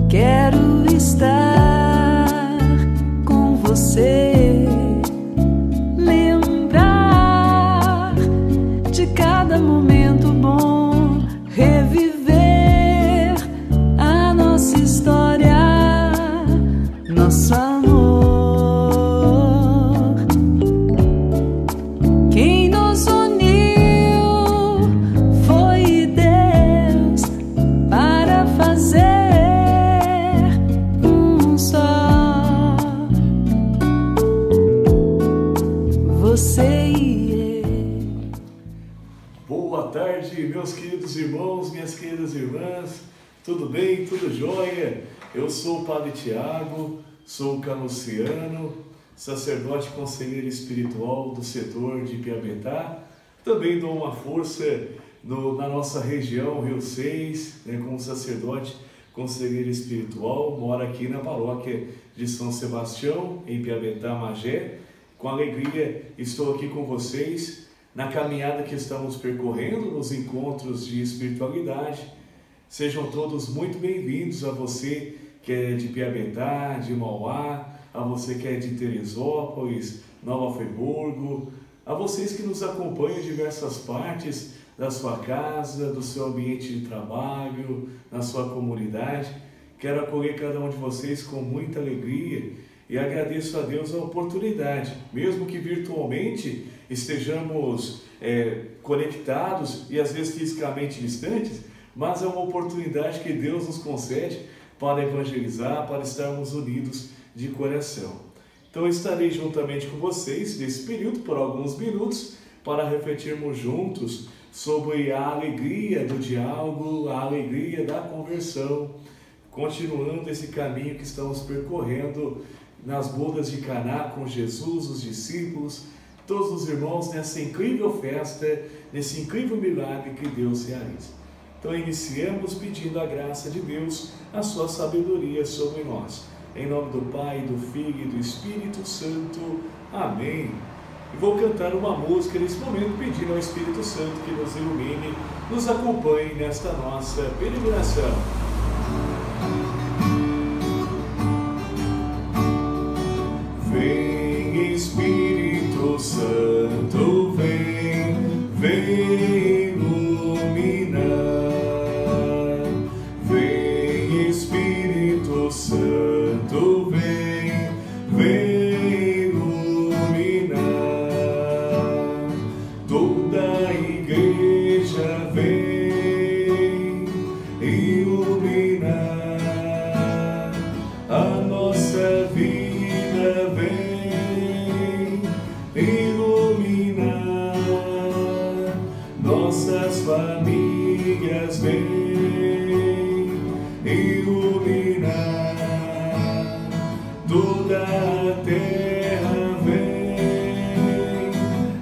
Quero estar com você, lembrar de cada momento bom, reviver a nossa história, nosso amor. Quem nos uniu foi Deus para fazer você e eu. Boa tarde, meus queridos irmãos, minhas queridas irmãs. Tudo bem? Tudo jóia? Eu sou o Padre Tiago, sou canuciano, sacerdote conselheiro espiritual do setor de Piabetá. Também dou uma força na nossa região, Rio 6, como sacerdote conselheiro espiritual. Moro aqui na paróquia de São Sebastião, em Piabetá, Magé. Com alegria estou aqui com vocês na caminhada que estamos percorrendo nos encontros de espiritualidade. Sejam todos muito bem-vindos, a você que é de Piabetá, de Mauá, a você que é de Teresópolis, Nova Friburgo, a vocês que nos acompanham em diversas partes da sua casa, do seu ambiente de trabalho, na sua comunidade. Quero acolher cada um de vocês com muita alegria e agradeço a Deus a oportunidade, mesmo que virtualmente estejamos conectados e às vezes fisicamente distantes, mas é uma oportunidade que Deus nos concede para evangelizar, para estarmos unidos de coração. Então estarei juntamente com vocês nesse período por alguns minutos para refletirmos juntos sobre a alegria do diálogo, a alegria da conversão, continuando esse caminho que estamos percorrendo nas bodas de Caná com Jesus, os discípulos, todos os irmãos nessa incrível festa, nesse incrível milagre que Deus realiza. Então iniciamos pedindo a graça de Deus, a sua sabedoria sobre nós. Em nome do Pai, do Filho e do Espírito Santo. Amém. E vou cantar uma música nesse momento pedindo ao Espírito Santo que nos ilumine, nos acompanhe nesta nossa peregrinação. Vem Espírito Santo, vem, vem iluminar. Vem Espírito Santo, vem, vem iluminar. Toda a igreja vem iluminar a nossa vida, vem iluminar nossas famílias, vem iluminar toda a terra, vem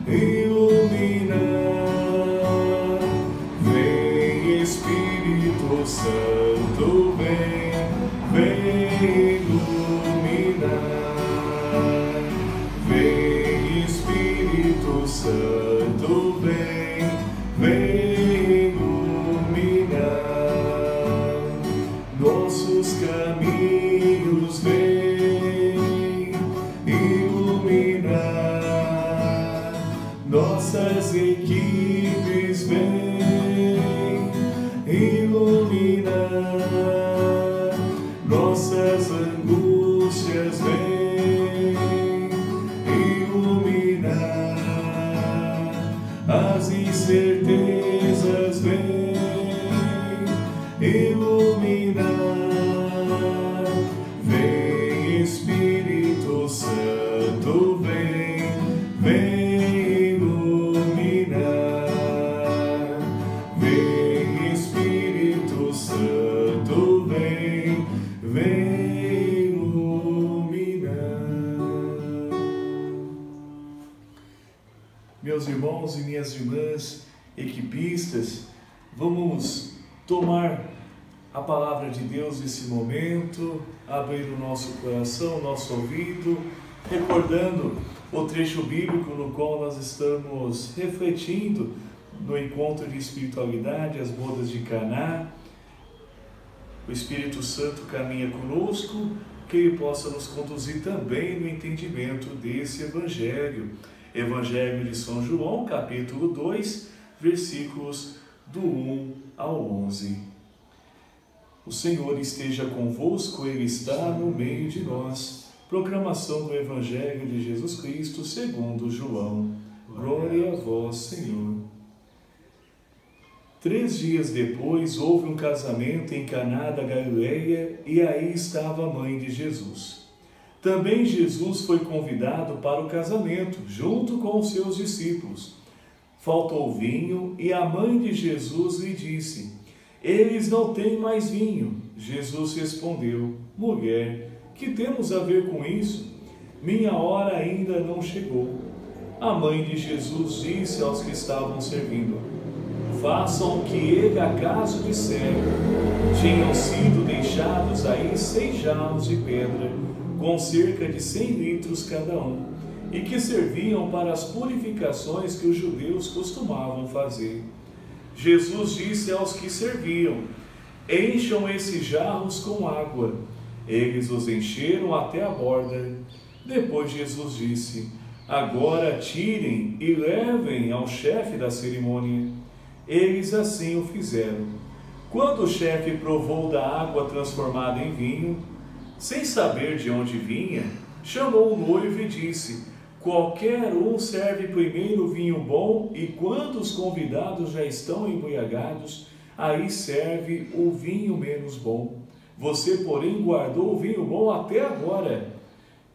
iluminar. Vem Espírito Santo, vem, vem iluminar. Vem Espírito Santo, vem, vem iluminar nossos caminhos, vem iluminar nossas equipes, vem iluminar nossas angústias, vem iluminar as incertezas, vem iluminar. Vem Espírito Santo, vem, vem iluminar. Vem Espírito Santo, vem, vem iluminar. Meus irmãos e minhas irmãs equipistas, vamos tomar a palavra de Deus nesse momento, abrir o nosso coração, o nosso ouvido, recordando o trecho bíblico no qual nós estamos refletindo no encontro de espiritualidade, as bodas de Caná. O Espírito Santo caminha conosco, que Ele possa nos conduzir também no entendimento desse Evangelho. Evangelho de São João, capítulo 2, versículos do 1 ao 11. O Senhor esteja convosco, Ele está no meio de nós. Proclamação do Evangelho de Jesus Cristo segundo João. Glória a vós, Senhor. 3 dias depois, houve um casamento em Caná da Galileia e aí estava a mãe de Jesus. Também Jesus foi convidado para o casamento, junto com os seus discípulos. Faltou vinho e a mãe de Jesus lhe disse: eles não têm mais vinho. Jesus respondeu: mulher, que temos a ver com isso? Minha hora ainda não chegou. A mãe de Jesus disse aos que estavam servindo: façam o que ele acaso disser. Tinham sido deixados aí 6 jarros de pedra, com cerca de 100 litros cada um, e que serviam para as purificações que os judeus costumavam fazer. Jesus disse aos que serviam: encham esses jarros com água. Eles os encheram até a borda. Depois Jesus disse: agora tirem e levem ao chefe da cerimônia. Eles assim o fizeram. Quando o chefe provou da água transformada em vinho, sem saber de onde vinha, chamou o noivo e disse: qualquer um serve primeiro o vinho bom, e quando os convidados já estão embriagados, aí serve o vinho menos bom. Você, porém, guardou o vinho bom até agora.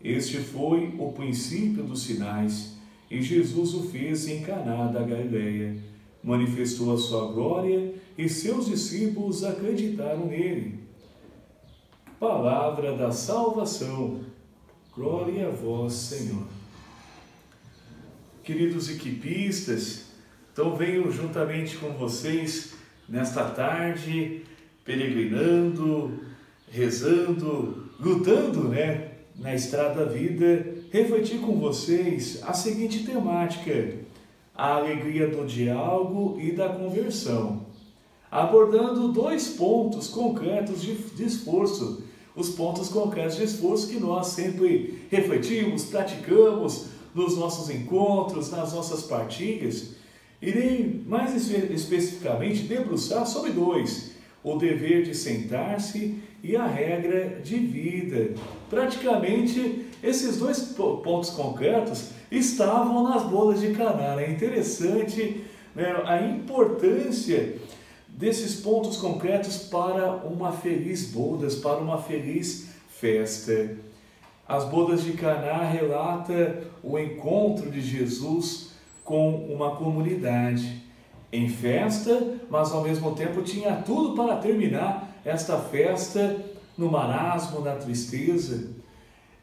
Este foi o princípio dos sinais, e Jesus o fez em Caná da Galileia. Manifestou a sua glória, e seus discípulos acreditaram nele. Palavra da salvação. Glória a vós, Senhor. Queridos equipistas, então venho juntamente com vocês nesta tarde, peregrinando, rezando, lutando, na estrada da vida, refletir com vocês a seguinte temática: a alegria do diálogo e da conversão, abordando 2 pontos concretos de esforço, os pontos concretos de esforço que nós sempre refletimos, praticamos nos nossos encontros, nas nossas partilhas. Irei mais especificamente debruçar sobre 2, o dever de sentar-se e a regra de vida. Praticamente, esses 2 pontos concretos estavam nas bodas de Caná. É interessante, a importância desses pontos concretos para uma feliz bodas, para uma feliz festa. As bodas de Caná relata o encontro de Jesus com uma comunidade em festa, mas ao mesmo tempo tinha tudo para terminar esta festa no marasmo, na tristeza.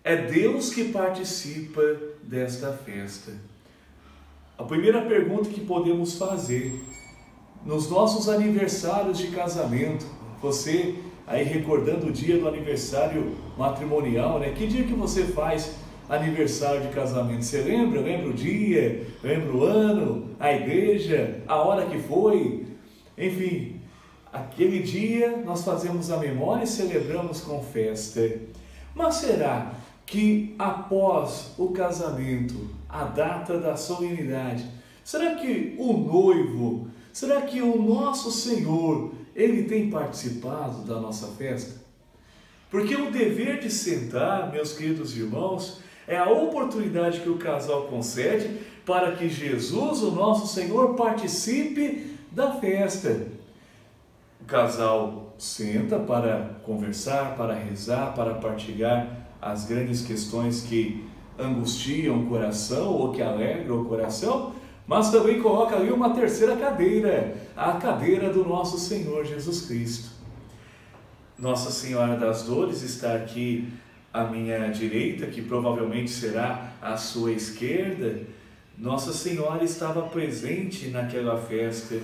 É Deus que participa desta festa. A primeira pergunta que podemos fazer nos nossos aniversários de casamento, você aí recordando o dia do aniversário matrimonial, que dia que você faz aniversário de casamento? Você lembra? Lembra o dia? Lembra o ano? A igreja? A hora que foi? Enfim, aquele dia nós fazemos a memória e celebramos com festa. Mas será que após o casamento, a data da solenidade, será que o noivo, será que o nosso Senhor, Ele tem participado da nossa festa? Porque o dever de sentar, meus queridos irmãos, é a oportunidade que o casal concede para que Jesus, o nosso Senhor, participe da festa. O casal senta para conversar, para rezar, para partilhar as grandes questões que angustiam o coração ou que alegram o coração, mas também coloca ali uma terceira cadeira, a cadeira do nosso Senhor Jesus Cristo. Nossa Senhora das Dores está aqui à minha direita, que provavelmente será à sua esquerda. Nossa Senhora estava presente naquela festa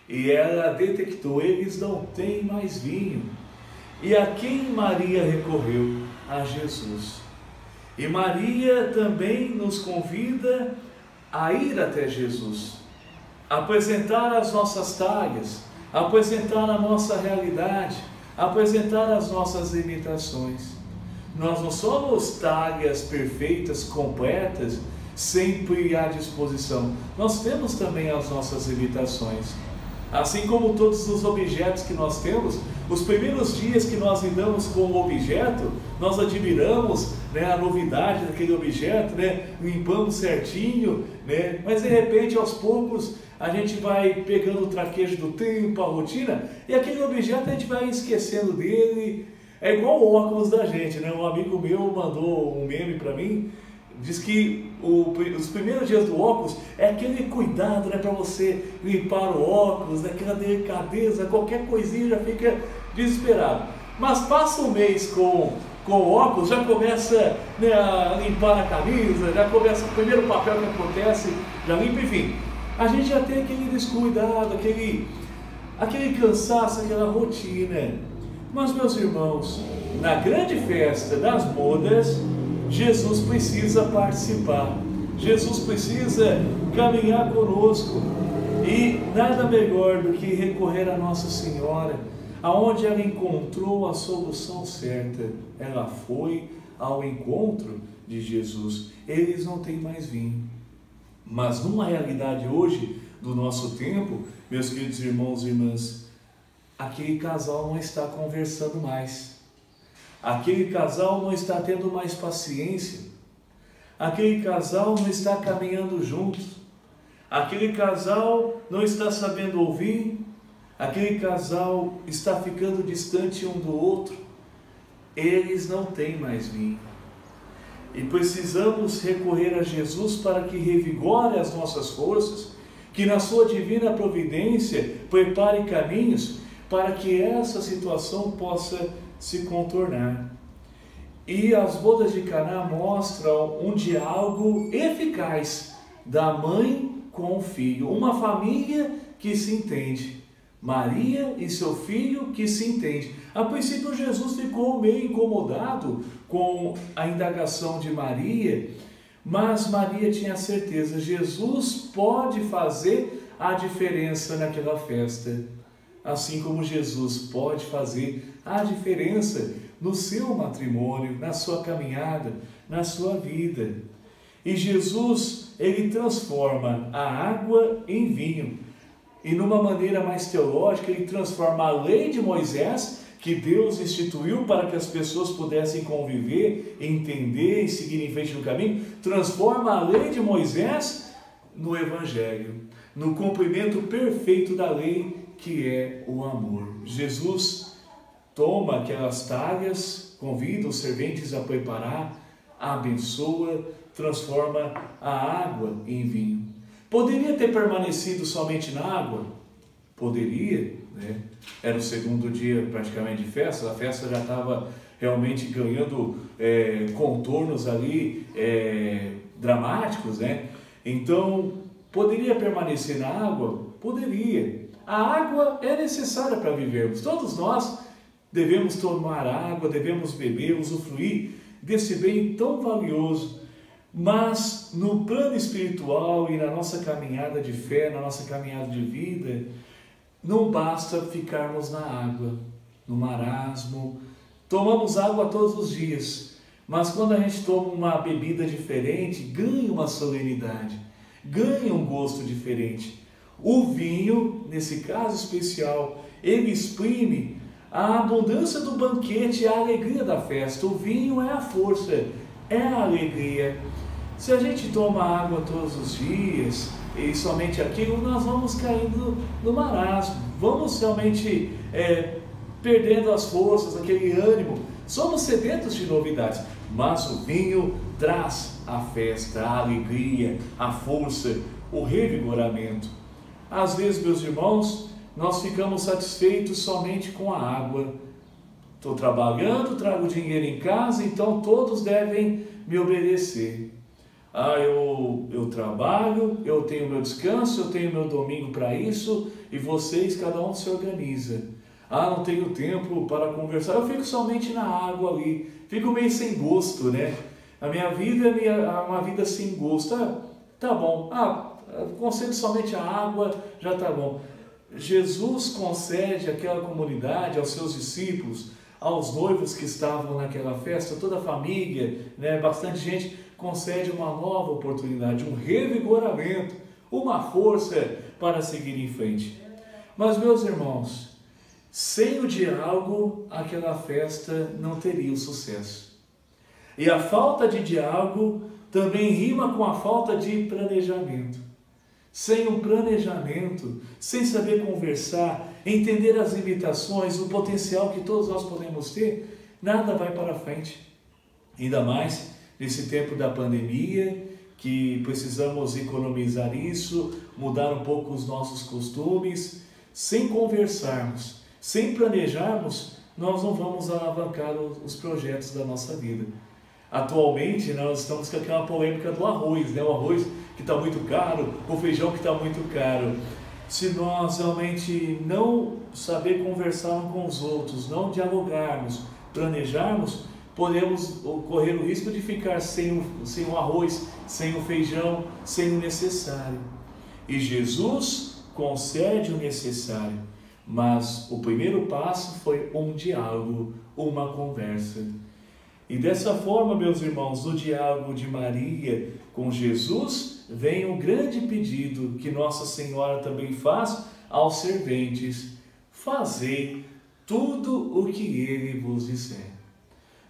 e ela detectou: eles não têm mais vinho. E a quem Maria recorreu? A Jesus. E Maria também nos convida a ir até Jesus, apresentar as nossas falhas, apresentar a nossa realidade, apresentar as nossas limitações. Nós não somos talhas perfeitas, completas, sempre à disposição. Nós temos também as nossas limitações. Assim como todos os objetos que nós temos, os primeiros dias que nós lidamos com o objeto, nós admiramos, a novidade daquele objeto, limpamos certinho, mas de repente, aos poucos, a gente vai pegando o traquejo do tempo, a rotina, e aquele objeto a gente vai esquecendo dele. É igual o óculos da gente, Um amigo meu mandou um meme para mim, diz que os primeiros dias do óculos é aquele cuidado, para você limpar o óculos, aquela delicadeza, qualquer coisinha já fica desesperado. Mas passa um mês com o óculos, já começa a limpar a camisa, já começa o primeiro papel que acontece, já limpa, enfim. A gente já tem aquele descuidado, aquele cansaço, aquela rotina. Mas, meus irmãos, na grande festa das bodas, Jesus precisa participar, Jesus precisa caminhar conosco, e nada melhor do que recorrer a Nossa Senhora, aonde ela encontrou a solução certa. Ela foi ao encontro de Jesus. Eles não têm mais vinho, mas numa realidade hoje do nosso tempo, meus queridos irmãos e irmãs, aquele casal não está conversando mais. Aquele casal não está tendo mais paciência, aquele casal não está caminhando juntos, aquele casal não está sabendo ouvir, aquele casal está ficando distante um do outro. Eles não têm mais vinho. E precisamos recorrer a Jesus para que revigore as nossas forças, que na sua divina providência prepare caminhos para que essa situação possa se contornar. E as bodas de Caná mostram um diálogo eficaz da mãe com o filho, uma família que se entende, Maria e seu filho que se entende. A princípio Jesus ficou meio incomodado com a indagação de Maria, mas Maria tinha certeza: Jesus pode fazer a diferença naquela festa. Assim como Jesus pode fazer a diferença no seu matrimônio, na sua caminhada, na sua vida. E Jesus, ele transforma a água em vinho. E numa maneira mais teológica, ele transforma a lei de Moisés, que Deus instituiu para que as pessoas pudessem conviver, entender e seguir em frente no caminho, transforma a lei de Moisés no Evangelho, no cumprimento perfeito da lei, que é o amor. Jesus toma aquelas talhas, convida os serventes a preparar, abençoa, transforma a água em vinho. Poderia ter permanecido somente na água? Poderia, Era o segundo dia praticamente de festa, a festa já estava realmente ganhando contornos ali dramáticos, Então, poderia permanecer na água? Poderia. A água é necessária para vivermos. Todos nós devemos tomar água, devemos beber, usufruir desse bem tão valioso. Mas no plano espiritual e na nossa caminhada de fé, na nossa caminhada de vida, não basta ficarmos na água, no marasmo. Tomamos água todos os dias, mas quando a gente toma uma bebida diferente, ganha uma solenidade, ganha um gosto diferente. O vinho, nesse caso especial, ele exprime a abundância do banquete, a alegria da festa. O vinho é a força, é a alegria. Se a gente toma água todos os dias e somente aquilo, nós vamos caindo no marasmo, vamos realmente perdendo as forças, aquele ânimo. Somos sedentos de novidades, mas o vinho traz a festa, a alegria, a força, o revigoramento. Às vezes, meus irmãos, nós ficamos satisfeitos somente com a água. Estou trabalhando, trago dinheiro em casa, então todos devem me obedecer. Eu trabalho, eu tenho meu descanso, eu tenho meu domingo para isso, e vocês, cada um se organiza. Não tenho tempo para conversar, eu fico somente na água ali, fico meio sem gosto, né? A minha vida é uma vida sem gosto. Tá bom, concede somente a água, já tá bom. Jesus concede àquela comunidade, aos seus discípulos, aos noivos que estavam naquela festa, toda a família, né, bastante gente, concede uma nova oportunidade, um revigoramento, uma força para seguir em frente. Mas, meus irmãos, sem o diálogo, aquela festa não teria o sucesso. E a falta de diálogo também rima com a falta de planejamento. Sem um planejamento, sem saber conversar, entender as limitações, o potencial que todos nós podemos ter, nada vai para frente. Ainda mais nesse tempo da pandemia, que precisamos economizar isso, mudar um pouco os nossos costumes. Sem conversarmos, sem planejarmos, nós não vamos alavancar os projetos da nossa vida. Atualmente nós estamos com aquela polêmica do arroz, né? O arroz que está muito caro, o feijão que está muito caro. Se nós realmente não saber conversar uns com os outros, não dialogarmos, planejarmos, podemos correr o risco de ficar sem o arroz, sem o feijão, sem o necessário. E Jesus concede o necessário, mas o primeiro passo foi um diálogo, uma conversa. E dessa forma, meus irmãos, no diálogo de Maria com Jesus, vem um grande pedido que Nossa Senhora também faz aos serventes: fazei tudo o que Ele vos disser.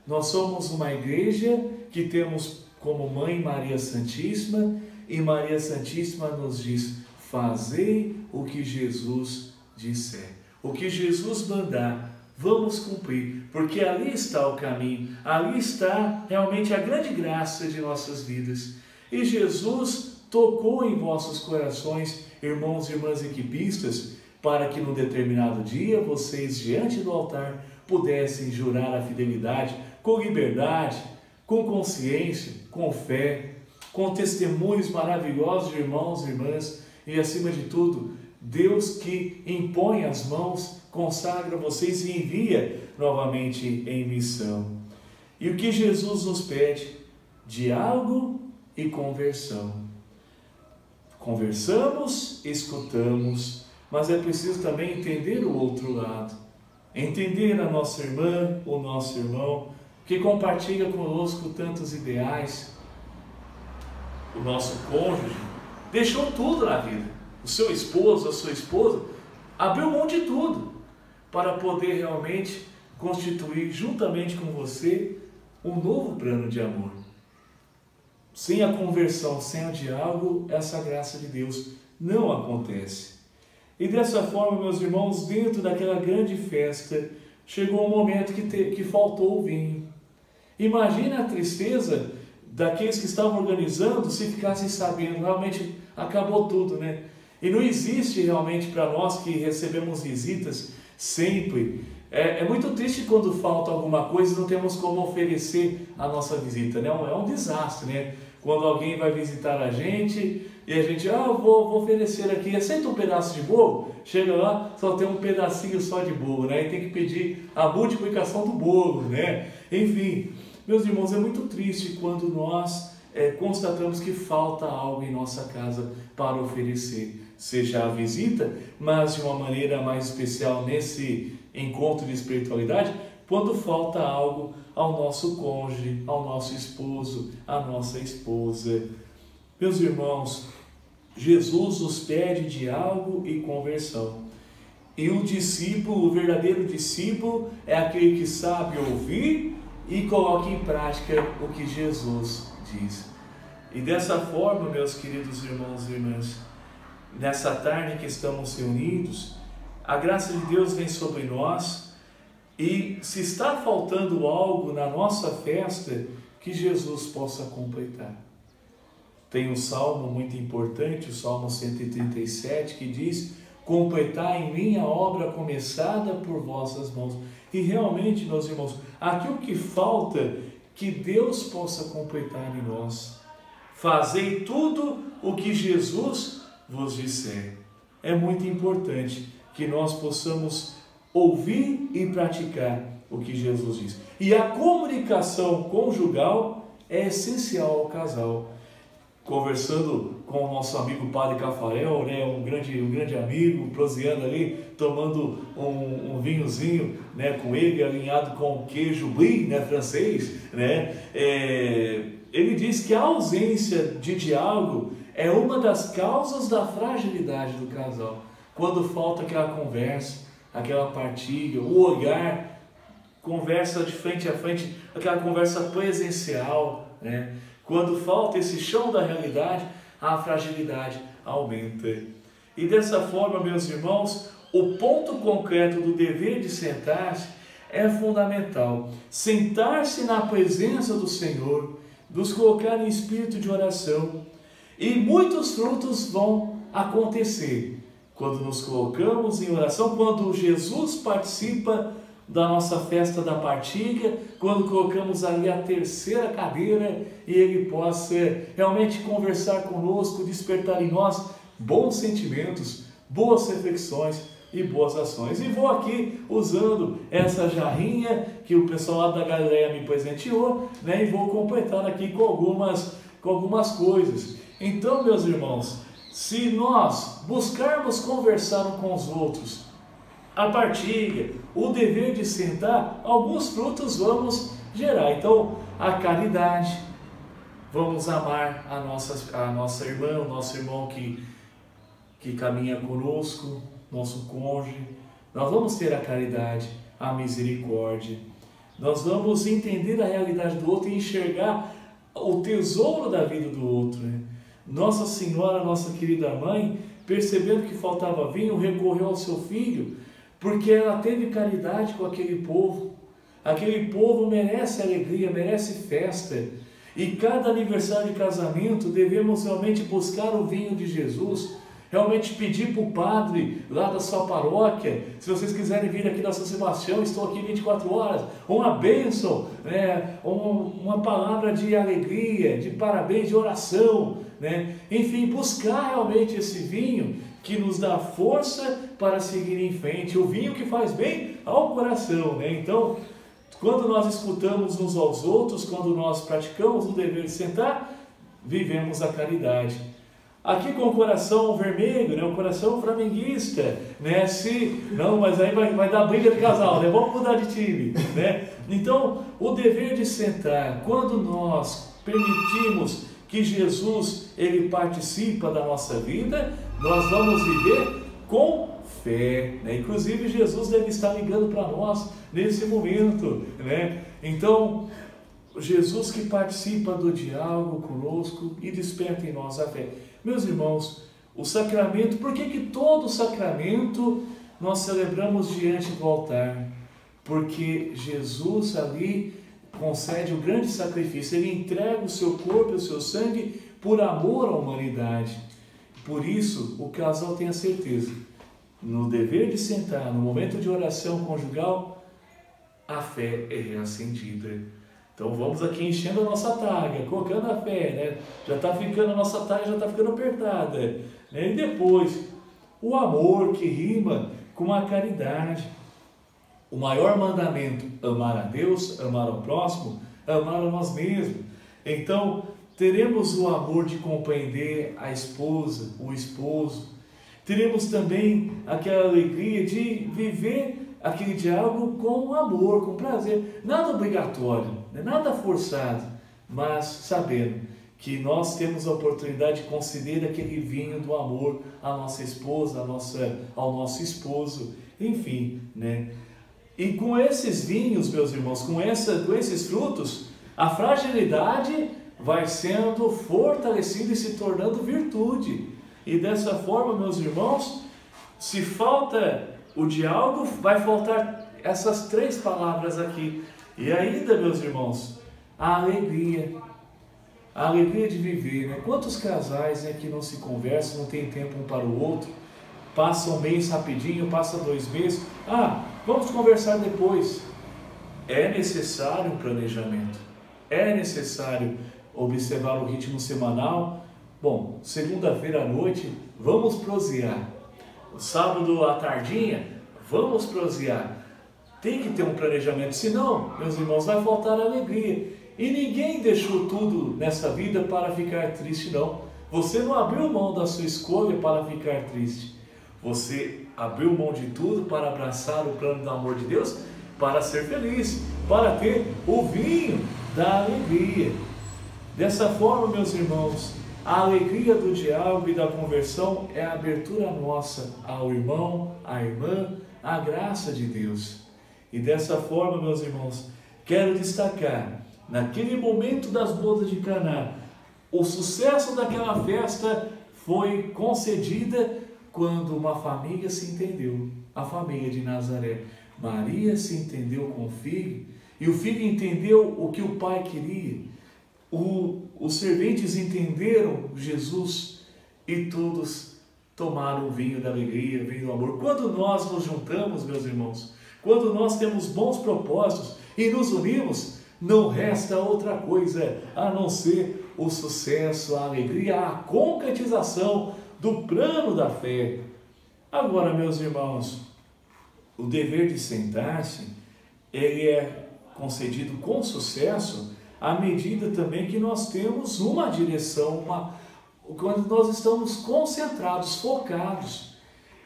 Nós somos uma igreja que temos como mãe Maria Santíssima, e Maria Santíssima nos diz: fazei o que Jesus disser. O que Jesus mandar, vamos cumprir, porque ali está o caminho, ali está realmente a grande graça de nossas vidas. E Jesus tocou em vossos corações, irmãos e irmãs equipistas, para que num determinado dia vocês, diante do altar, pudessem jurar a fidelidade com liberdade, com consciência, com fé, com testemunhos maravilhosos de irmãos e irmãs, e acima de tudo, Deus que impõe as mãos, consagra vocês e envia novamente em missão. E o que Jesus nos pede? Diálogo e conversão. Conversamos, escutamos, mas é preciso também entender o outro lado. Entender a nossa irmã, o nosso irmão, que compartilha conosco tantos ideais. O nosso cônjuge deixou tudo na vida. O seu esposo, a sua esposa, abriu mão de tudo para poder realmente constituir juntamente com você um novo plano de amor. Sem a conversão, sem o diálogo, essa graça de Deus não acontece. E dessa forma, meus irmãos, dentro daquela grande festa, chegou um momento que faltou o vinho. Imagina a tristeza daqueles que estavam organizando se ficassem sabendo, realmente acabou tudo, né? E não existe realmente para nós que recebemos visitas sempre. É muito triste quando falta alguma coisa e não temos como oferecer a nossa visita, né? É um desastre, né? Quando alguém vai visitar a gente e a gente, vou oferecer aqui, aceita um pedaço de bolo? Chega lá, só tem um pedacinho só de bolo, né? E tem que pedir a multiplicação do bolo, né? Enfim, meus irmãos, é muito triste quando nós constatamos que falta algo em nossa casa para oferecer. Seja a visita, mas de uma maneira mais especial nesse encontro de espiritualidade, quando falta algo ao nosso cônjuge, ao nosso esposo, à nossa esposa. Meus irmãos, Jesus nos pede diálogo e conversão. E o discípulo, o verdadeiro discípulo, é aquele que sabe ouvir e coloca em prática o que Jesus diz. E dessa forma, meus queridos irmãos e irmãs, nessa tarde que estamos reunidos, a graça de Deus vem sobre nós, e se está faltando algo na nossa festa, que Jesus possa completar. Tem um salmo muito importante, o Salmo 137, que diz: completar em mim a obra começada por vossas mãos. E realmente, meus irmãos, aquilo que falta, que Deus possa completar em nós. fazei tudo o que Jesus vos disser. É muito importante que nós possamos ouvir e praticar o que Jesus diz. E a comunicação conjugal é essencial ao casal. Conversando com o nosso amigo Padre Cafarel, né, um grande amigo, proseando ali, tomando um vinhozinho, né, com ele, alinhado com queijo brie, né, francês, né, ele diz que a ausência de diálogo é uma das causas da fragilidade do casal. Quando falta aquela conversa, aquela partilha, o olhar, conversa de frente a frente, aquela conversa presencial, né? Quando falta esse chão da realidade, a fragilidade aumenta. E dessa forma, meus irmãos, o ponto concreto do dever de sentar-se é fundamental. Sentar-se na presença do Senhor, nos colocar em espírito de oração. E muitos frutos vão acontecer quando nos colocamos em oração, quando Jesus participa da nossa festa da partilha, quando colocamos ali a terceira cadeira e Ele possa realmente conversar conosco, despertar em nós bons sentimentos, boas reflexões e boas ações. E vou aqui usando essa jarrinha que o pessoal lá da Galileia me presenteou, né, e vou completar aqui com algumas coisas. Então, meus irmãos, se nós buscarmos conversar uns com os outros, a partilha, o dever de sentar, alguns frutos vamos gerar. Então, a caridade, vamos amar a nossa irmã, o nosso irmão que caminha conosco, nosso cônjuge. Nós vamos ter a caridade, a misericórdia. Nós vamos entender a realidade do outro e enxergar o tesouro da vida do outro, né? Nossa Senhora, nossa querida mãe, percebendo que faltava vinho, recorreu ao seu filho, porque ela teve caridade com aquele povo. Aquele povo merece alegria, merece festa. E cada aniversário de casamento devemos realmente buscar o vinho de Jesus, realmente pedir para o padre lá da sua paróquia, se vocês quiserem vir aqui na São Sebastião, estou aqui 24 horas, uma bênção, né? Uma palavra de alegria, de parabéns, de oração, né? Enfim, buscar realmente esse vinho que nos dá força para seguir em frente, o vinho que faz bem ao coração, né? Então, quando nós escutamos uns aos outros, quando nós praticamos o dever de sentar, vivemos a caridade. Aqui com o coração vermelho, né? O coração flamenguista, né? Não, mas aí vai dar briga de casal, né? Vamos mudar de time, né? Então, o dever de sentar, quando nós permitimos que Jesus, Ele participa da nossa vida, nós vamos viver com fé, né? Inclusive Jesus deve estar ligando para nós nesse momento, né? Então, Jesus que participa do diálogo conosco e desperta em nós a fé. Meus irmãos, o sacramento, por que todo sacramento nós celebramos diante do altar? Porque Jesus ali concede o grande sacrifício, Ele entrega o seu corpo e o seu sangue por amor à humanidade. Por isso, o casal tem a certeza, no dever de sentar, no momento de oração conjugal, a fé é reacendida. Então vamos aqui enchendo a nossa targa, colocando a fé, né? Já está ficando, a nossa targa já está ficando apertada, né? E depois, o amor que rima com a caridade. O maior mandamento, amar a Deus, amar ao próximo, amar a nós mesmos. Então, teremos o amor de compreender a esposa, o esposo. Teremos também aquela alegria de viver aquele diálogo com amor, com prazer. Nada obrigatório, nada forçado, mas sabendo que nós temos a oportunidade de conceder aquele vinho do amor à nossa esposa, ao nosso esposo, enfim, né? E com esses vinhos, meus irmãos, com esses frutos, a fragilidade vai sendo fortalecida e se tornando virtude. E dessa forma, meus irmãos, se falta o diálogo, vai faltar essas três palavras aqui. E ainda, meus irmãos, a alegria de viver, né? Quantos casais, né, que não se conversam, não tem tempo um para o outro, passa um mês rapidinho, passa 2 meses, vamos conversar depois. É necessário um planejamento, é necessário observar o ritmo semanal. Bom, segunda-feira à noite, vamos prosear. Sábado à tardinha, vamos prosear. Tem que ter um planejamento, senão, meus irmãos, vai faltar alegria. E ninguém deixou tudo nessa vida para ficar triste, não. Você não abriu mão da sua escolha para ficar triste. Você abriu mão de tudo para abraçar o plano do amor de Deus, para ser feliz, para ter o vinho da alegria. Dessa forma, meus irmãos, a alegria do diálogo e da conversão é a abertura nossa ao irmão, à irmã, à graça de Deus. E dessa forma, meus irmãos, quero destacar, naquele momento das bodas de Caná, o sucesso daquela festa foi concedida quando uma família se entendeu, a família de Nazaré. Maria se entendeu com o filho, e o filho entendeu o que o pai queria. Os serventes entenderam Jesus, e todos tomaram o vinho da alegria, o vinho do amor. Quando nós nos juntamos, meus irmãos, quando nós temos bons propósitos e nos unimos, não resta outra coisa a não ser o sucesso, a alegria, a concretização do plano da fé. Agora, meus irmãos, o dever de sentar-se, ele é concedido com sucesso à medida também que nós temos uma direção, quando nós estamos concentrados, focados.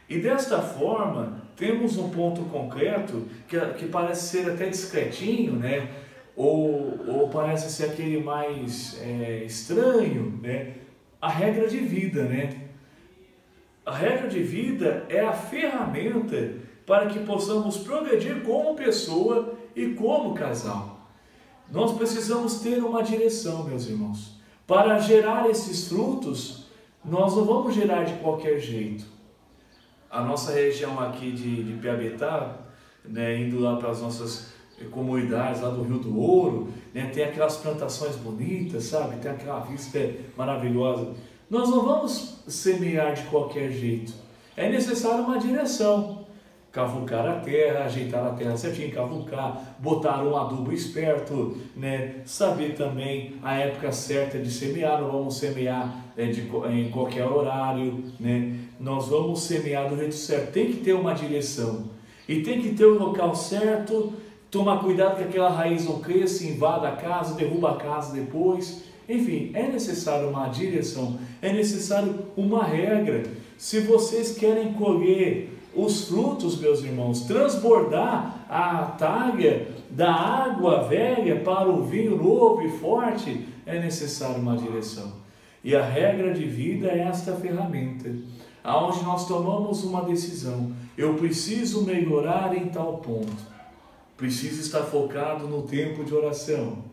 E desta forma, temos um ponto concreto que parece ser até discretinho, né? Ou parece ser aquele mais estranho, né? A regra de vida, né? A regra de vida é a ferramenta para que possamos progredir como pessoa e como casal. Nós precisamos ter uma direção, meus irmãos. Para gerar esses frutos, nós não vamos gerar de qualquer jeito. A nossa região aqui de Piabetá, né, indo lá para as nossas comunidades lá do Rio do Ouro, né, tem aquelas plantações bonitas, sabe? Tem aquela vista maravilhosa. Nós não vamos semear de qualquer jeito. É necessário uma direção. Cavucar a terra, ajeitar a terra certinho, cavucar, botar um adubo esperto, né? Saber também a época certa de semear, não vamos semear em qualquer horário, né? Nós vamos semear do jeito certo, tem que ter uma direção, e tem que ter o local certo, tomar cuidado que aquela raiz não cresça, invada a casa, derruba a casa depois. Enfim, é necessário uma direção, é necessário uma regra. Se vocês querem colher os frutos, meus irmãos, transbordar a talha da água velha para o vinho novo e forte, é necessário uma direção. E a regra de vida é esta ferramenta, aonde nós tomamos uma decisão. Eu preciso melhorar em tal ponto, preciso estar focado no tempo de oração,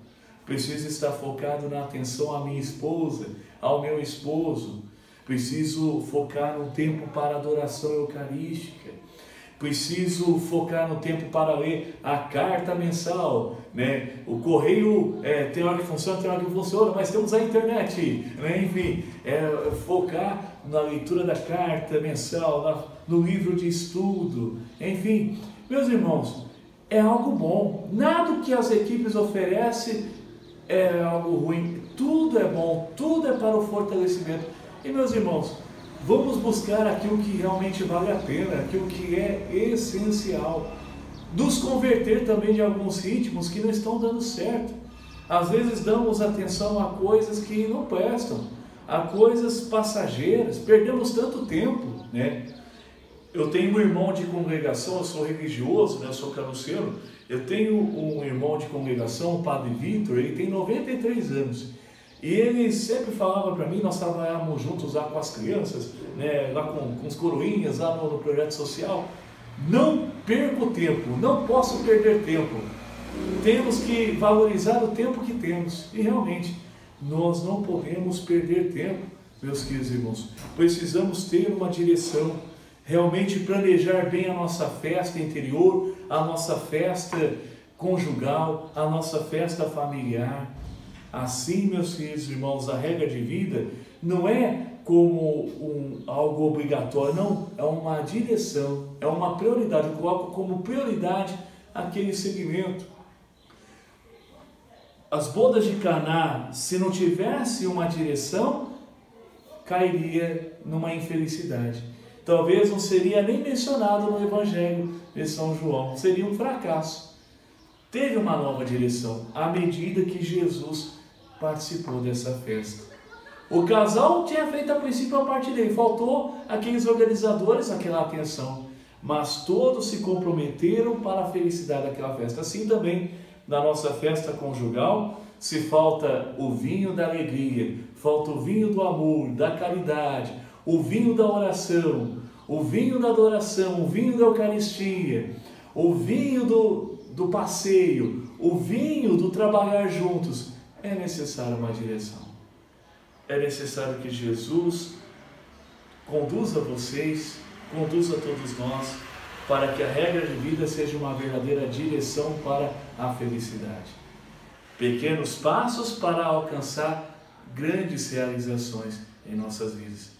preciso estar focado na atenção à minha esposa, ao meu esposo, preciso focar no tempo para adoração eucarística, preciso focar no tempo para ler a carta mensal, né? O correio tem hora que funciona, tem hora que não funciona, mas temos a internet, né? Enfim, focar na leitura da carta mensal, no livro de estudo, enfim. Meus irmãos, é algo bom, nada que as equipes oferecem é algo ruim, tudo é bom, tudo é para o fortalecimento. E meus irmãos, vamos buscar aquilo que realmente vale a pena, aquilo que é essencial. Nos converter também de alguns ritmos que não estão dando certo. Às vezes damos atenção a coisas que não prestam, a coisas passageiras, perdemos tanto tempo, né? Eu tenho um irmão de congregação, eu sou religioso, né? Eu sou canuciano, eu tenho um irmão de congregação, o Padre Vitor, ele tem 93 anos. E ele sempre falava para mim, nós trabalhávamos juntos lá com as crianças, né, lá com os coroinhas, lá no projeto social. Não perco tempo, não posso perder tempo. Temos que valorizar o tempo que temos. E realmente, nós não podemos perder tempo, meus queridos irmãos. Precisamos ter uma direção, realmente planejar bem a nossa festa interior, a nossa festa conjugal, a nossa festa familiar. Assim, meus queridos irmãos, a regra de vida não é como algo obrigatório, não, é uma direção, é uma prioridade. Eu coloco como prioridade aquele segmento. as bodas de Caná, se não tivesse uma direção, cairia numa infelicidade. Talvez não seria nem mencionado no Evangelho de São João, seria um fracasso. Teve uma nova direção à medida que Jesus participou dessa festa. O casal tinha feito a princípio a parte dele, faltou aqueles organizadores aquela atenção, mas todos se comprometeram para a felicidade daquela festa. Assim também na nossa festa conjugal, se falta o vinho da alegria, falta o vinho do amor, da caridade, o vinho da oração, o vinho da adoração, o vinho da Eucaristia, o vinho do passeio, o vinho do trabalhar juntos, é necessário uma direção. É necessário que Jesus conduza vocês, conduza todos nós, para que a regra de vida seja uma verdadeira direção para a felicidade. Pequenos passos para alcançar grandes realizações em nossas vidas.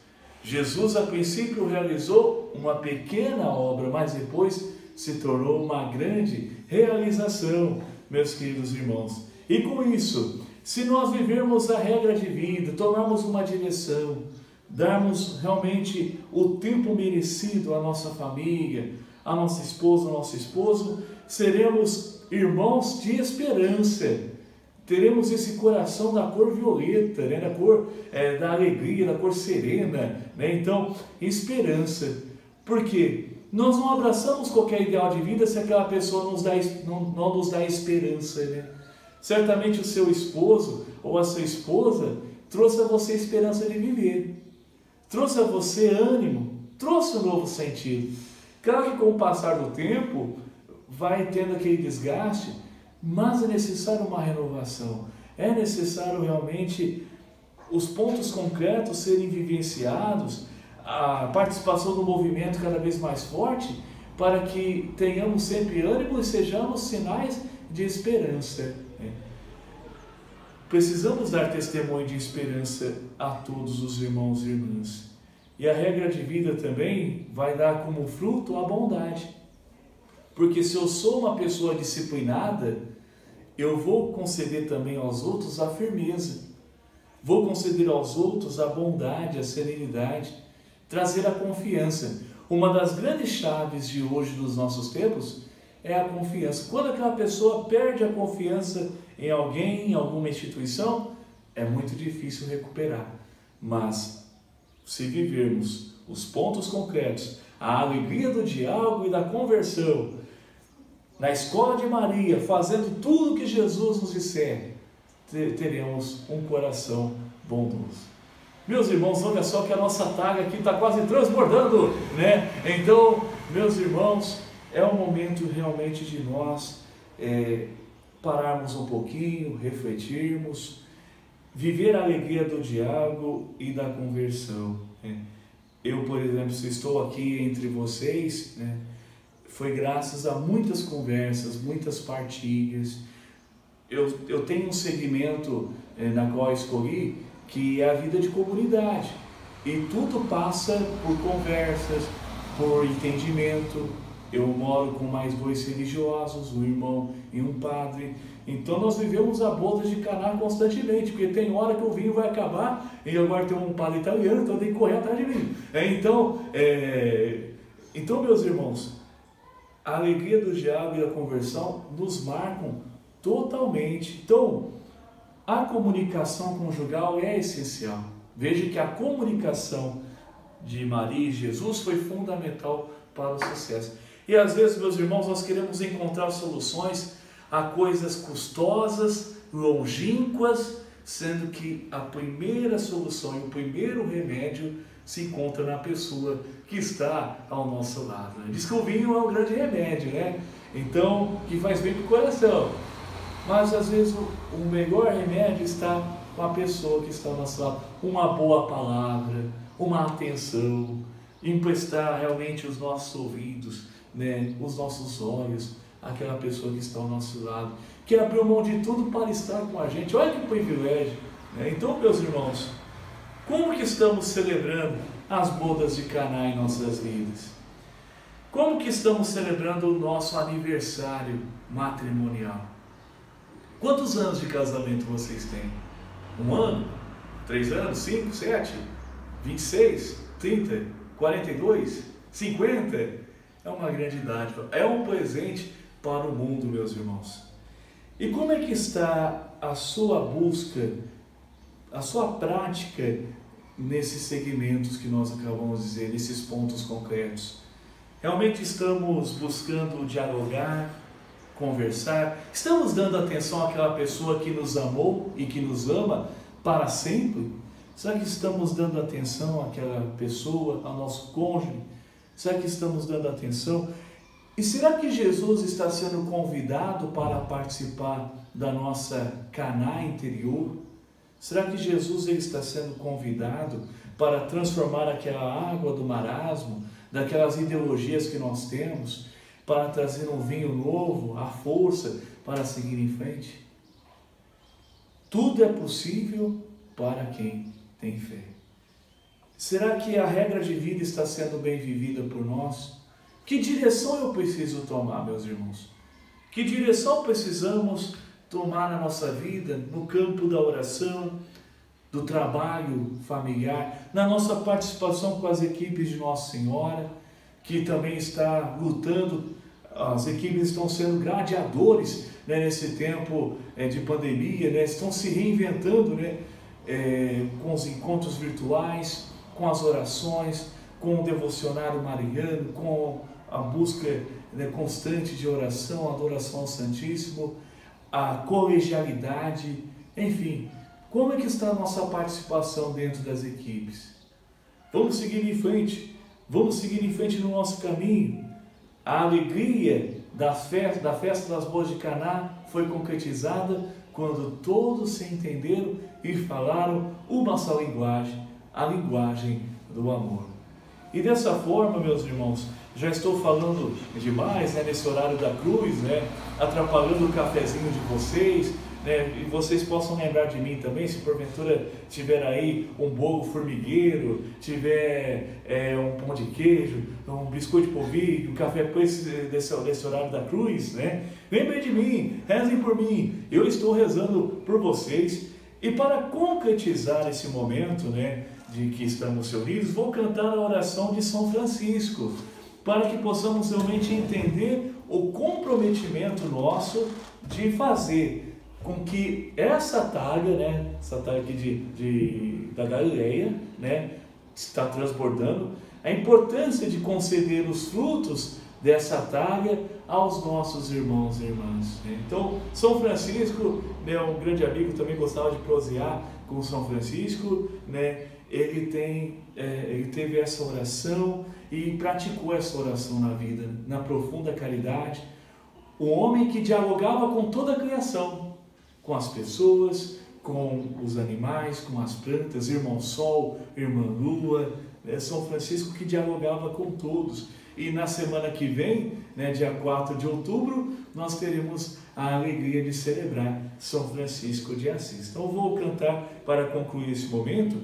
Jesus, a princípio, realizou uma pequena obra, mas depois se tornou uma grande realização, meus queridos irmãos. E com isso, se nós vivermos a regra de vida, tomarmos uma direção, darmos realmente o tempo merecido à nossa família, à nossa esposa, ao nosso esposo, seremos irmãos de esperança. Teremos esse coração da cor violeta, né? Da cor da alegria, da cor serena, né? Então, esperança. Por quê? Nós não abraçamos qualquer ideal de vida se aquela pessoa não nos dá esperança, né? Certamente o seu esposo ou a sua esposa trouxe a você esperança de viver, trouxe a você ânimo, trouxe um novo sentido. Claro que com o passar do tempo vai tendo aquele desgaste, mas é necessário uma renovação, é necessário realmente os pontos concretos serem vivenciados, a participação do movimento cada vez mais forte, para que tenhamos sempre ânimo e sejamos sinais de esperança. Precisamos dar testemunho de esperança a todos os irmãos e irmãs. E a regra de vida também vai dar como fruto a bondade. Porque se eu sou uma pessoa disciplinada, eu vou conceder também aos outros a firmeza. Vou conceder aos outros a bondade, a serenidade, trazer a confiança. Uma das grandes chaves de hoje dos nossos tempos é a confiança. Quando aquela pessoa perde a confiança em alguém, em alguma instituição, é muito difícil recuperar. Mas se vivermos os pontos concretos, a alegria do diálogo e da conversão, na escola de Maria, fazendo tudo o que Jesus nos disser, teremos um coração bondoso. Meus irmãos, olha só que a nossa taga aqui está quase transbordando, né? Então, meus irmãos, é o momento realmente de nós pararmos um pouquinho, refletirmos, viver a alegria do diálogo e da conversão. Eu, por exemplo, se estou aqui entre vocês, né, foi graças a muitas conversas, muitas partilhas. Eu tenho um segmento na qual eu escolhi, que é a vida de comunidade. E tudo passa por conversas, por entendimento. Eu moro com mais 2 religiosos, um irmão e um padre. Então nós vivemos a boda de Caná constantemente, porque tem hora que o vinho vai acabar e agora tem um padre italiano, então tem que correr atrás de vinho. Então, meus irmãos, a alegria do diálogo e da conversão nos marcam totalmente. Então, a comunicação conjugal é essencial. Veja que a comunicação de Maria e Jesus foi fundamental para o sucesso. E às vezes, meus irmãos, nós queremos encontrar soluções a coisas custosas, longínquas, sendo que a primeira solução e o primeiro remédio se encontra na pessoa que está ao nosso lado. Diz que o vinho é um grande remédio, né? Então, que faz bem para o coração. Mas às vezes o melhor remédio está com a pessoa que está ao nosso lado. Uma boa palavra, uma atenção, emprestar realmente os nossos ouvidos, né, os nossos olhos, àquela pessoa que está ao nosso lado, que abriu mão de tudo para estar com a gente. Olha que privilégio, né? Então, meus irmãos, como que estamos celebrando as bodas de Caná em nossas vidas? Como que estamos celebrando o nosso aniversário matrimonial? Quantos anos de casamento vocês têm? 1 ano? 3 anos? 5, 7? 26? 30? 42? 50? É uma grande dádiva, é um presente para o mundo, meus irmãos. E como é que está a sua busca, a sua prática nesses segmentos que nós acabamos de dizer, nesses pontos concretos? Realmente estamos buscando dialogar, conversar? Estamos dando atenção àquela pessoa que nos amou e que nos ama para sempre? Será que estamos dando atenção àquela pessoa, ao nosso cônjuge? Será que estamos dando atenção? E será que Jesus está sendo convidado para participar da nossa Caná interior? Será que Jesus ele está sendo convidado para transformar aquela água do marasmo, daquelas ideologias que nós temos, para trazer um vinho novo, a força para seguir em frente? Tudo é possível para quem tem fé. Será que a regra de vida está sendo bem vivida por nós? Que direção eu preciso tomar, meus irmãos? Que direção precisamos tomar na nossa vida, no campo da oração, do trabalho familiar, na nossa participação com as equipes de Nossa Senhora, que também está lutando, as equipes estão sendo gladiadores, né, nesse tempo de pandemia, né, estão se reinventando, né, com os encontros virtuais, com as orações, com o devocionário mariano, com a busca, né, constante de oração, adoração ao Santíssimo, a colegialidade, enfim. Como é que está a nossa participação dentro das equipes? Vamos seguir em frente, vamos seguir em frente no nosso caminho. A alegria da festa das bodas de Caná foi concretizada quando todos se entenderam e falaram uma só linguagem, a linguagem do amor. E dessa forma, meus irmãos, já estou falando demais, né, nesse horário da cruz, né, atrapalhando o cafezinho de vocês, né, e vocês possam lembrar de mim também, se porventura tiver aí um bolo formigueiro, tiver um pão de queijo, um biscoito de polvilho, um café desse horário da cruz, né? Lembrem de mim, rezem por mim, eu estou rezando por vocês. E para concretizar esse momento, né, de que estamos reunidos, vou cantar a oração de São Francisco, para que possamos realmente entender o comprometimento nosso de fazer com que essa taga, né, essa taga aqui da Galileia, né, está transbordando, a importância de conceder os frutos dessa taga aos nossos irmãos e irmãs. Né? Então, São Francisco, né, um grande amigo, também gostava de prosear com São Francisco, né, ele teve essa oração e praticou essa oração na vida, na profunda caridade. Um homem que dialogava com toda a criação, com as pessoas, com os animais, com as plantas, irmão Sol, irmã Lua, né? São Francisco que dialogava com todos. E na semana que vem, né, dia 4 de outubro, nós teremos a alegria de celebrar São Francisco de Assis. Então vou cantar, para concluir esse momento,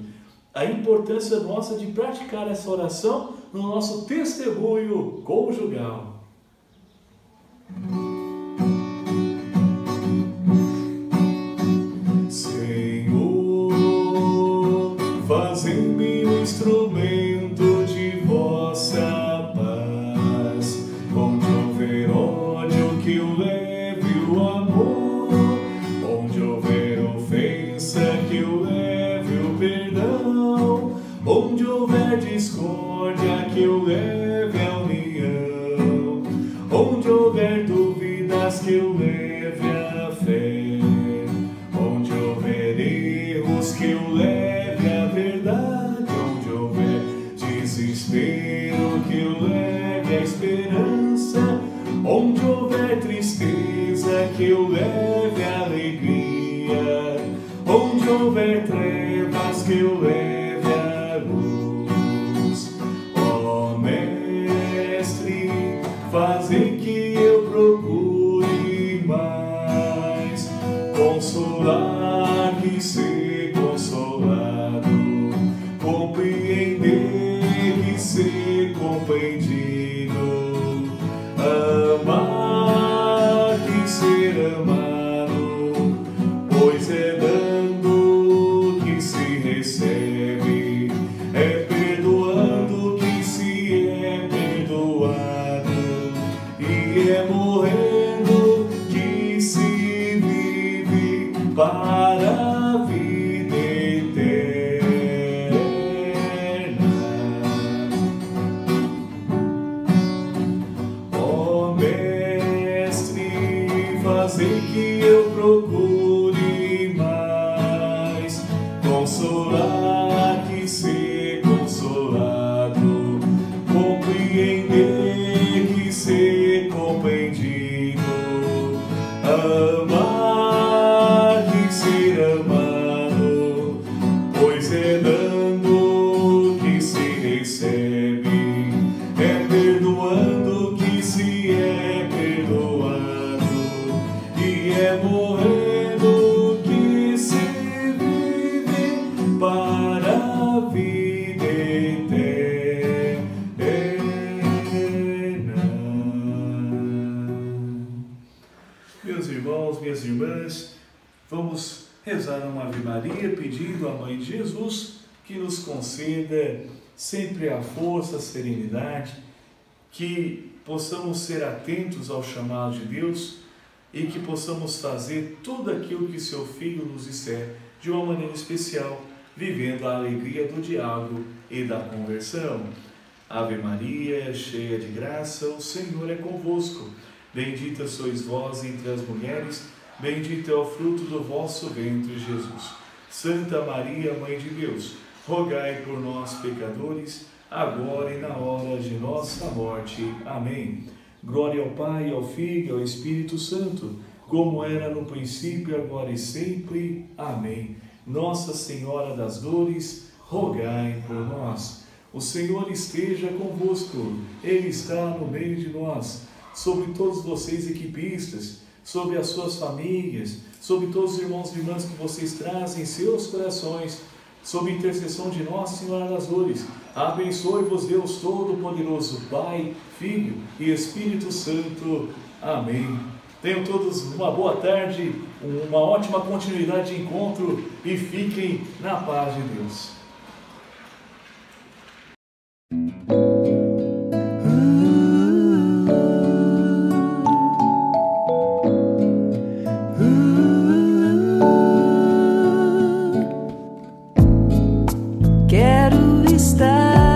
a importância nossa de praticar essa oração no nosso testemunho conjugal. Fazei-me um instrumento de vossa paz, onde houver ódio que eu leve o amor, onde houver ofensa que eu leve o perdão, onde houver discórdia que eu leve a união, onde houver dúvidas que eu leve a fé, onde houver erros que eu leve a verdade, onde houver desespero que eu leve a esperança, onde houver tristeza que eu leve a alegria, onde houver trevas que eu leve a luz. Ó Mestre, fazei que eu procure mais consolar que ser consolado, compreender que ser compreendido, amar que ser amado, consolar que ser consolado, compreender que ser compreendido, amar que ser amado, pois é dando que se recebe, é perdoando que se é perdoado, e é morrendo que se vive para a vida eterna. Meus irmãos, minhas irmãs, vamos rezar uma Ave Maria pedindo à Mãe de Jesus que nos conceda sempre a força, a serenidade, que possamos ser atentos ao chamado de Deus e que possamos fazer tudo aquilo que seu Filho nos disser de uma maneira especial, vivendo a alegria do diálogo e da conversão. Ave Maria, cheia de graça, o Senhor é convosco. Bendita sois vós entre as mulheres, bendito é o fruto do vosso ventre, Jesus. Santa Maria, Mãe de Deus, rogai por nós, pecadores, agora e na hora de nossa morte. Amém. Glória ao Pai, ao Filho e ao Espírito Santo, como era no princípio, agora e sempre. Amém. Nossa Senhora das Dores, rogai por nós. O Senhor esteja convosco, Ele está no meio de nós. Sobre todos vocês, equipistas, sobre as suas famílias, sobre todos os irmãos e irmãs que vocês trazem em seus corações, sob intercessão de Nossa Senhora das Dores, abençoe-vos Deus Todo-Poderoso, Pai, Filho e Espírito Santo. Amém. Tenham todos uma boa tarde, uma ótima continuidade de encontro e fiquem na paz de Deus. Quero estar